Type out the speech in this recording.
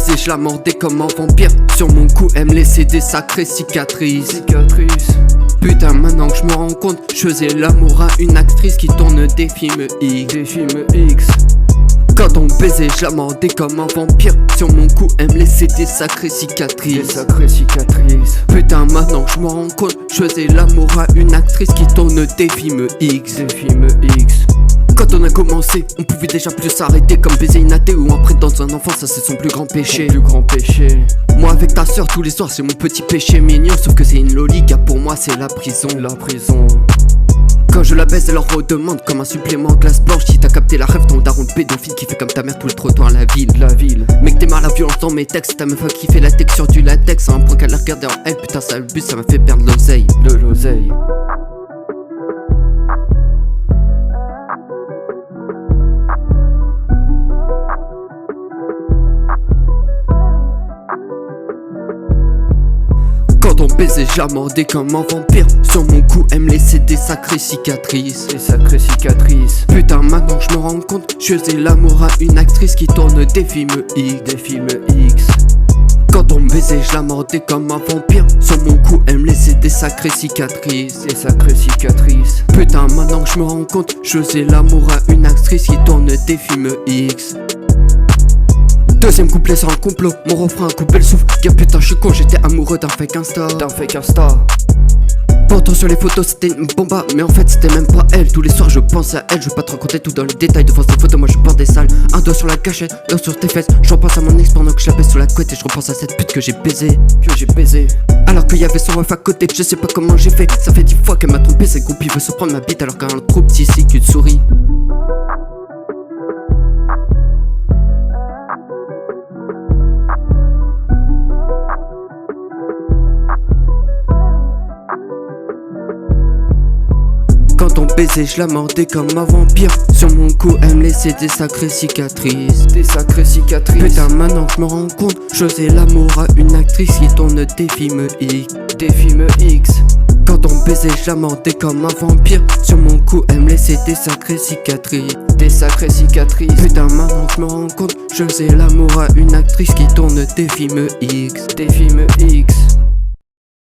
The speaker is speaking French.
baisait, je la mordais comme un vampire. Sur mon cou, elle me laissait des sacrées cicatrices. Putain, maintenant que je me rends compte, je faisais l'amour à une actrice qui tourne des films X. Quand on baisait, je la mordais comme un vampire. Sur mon cou, elle me laissait des sacrées cicatrices. Putain, maintenant que je me rends compte, je faisais l'amour à une actrice qui tourne des films X. Quand on a commencé, on pouvait déjà plus s'arrêter. Comme baiser une athée ou entrer dans un enfant, ça c'est son plus grand péché. Moi avec ta soeur tous les soirs, c'est mon petit péché mignon. Sauf que c'est une loliga, pour moi c'est la prison. Quand je la baise, elle en redemande comme un supplément glace blanche. Si t'as capté la rêve, ton daron de pédophile qui fait comme ta mère tout le trottoir la ville. Mec, t'es mal à la violence dans mes textes. Ta meuf qui fait la texture du latex. À un point qu'elle a regardé en elle, putain ça abuse, ça m'a fait perdre l'oseille. Quand on baisait, je la mordais comme un vampire. Sur mon cou, elle me laissait des sacrées cicatrices. Putain, maintenant que je me rends compte, je faisais l'amour à une actrice qui tourne des films X. Quand on baisait, je la mordais comme un vampire. Sur mon cou, elle me laissait des sacrées cicatrices. Putain, maintenant que je me rends compte, je faisais l'amour à une actrice qui tourne des films X. Deuxième couplet sur un complot, mon refrain a coupé le souffle. Gars putain je suis con, j'étais amoureux d'un fake Insta. Pourtant sur les photos c'était une bomba, mais en fait c'était même pas elle. Tous les soirs je pense à elle, je veux pas te raconter tout dans les détails. Devant ces photos moi je porte des sales. Un doigt sur la cachette, l'autre sur tes fesses. Je repense à mon ex pendant que je la baisse sous la couette. Et je repense à cette pute que j'ai baisé. Alors qu'il y avait son ref à côté, je sais pas comment j'ai fait. Ça fait 10 fois qu'elle m'a trompé, c'est groupe il veut se prendre ma bite. Alors qu'un trop petit ici qu'une souris. Quand on baisait, je la mordais comme un vampire. Sur mon cou, elle me laissait des sacrées cicatrices. Putain, maintenant que je me rends compte, je faisais l'amour à une actrice qui tourne des films X. Quand on baisait, je la mordais comme un vampire. Sur mon cou, elle me laissait des sacrées cicatrices. Putain, maintenant que je me rends compte, je faisais l'amour à une actrice qui tourne des films X.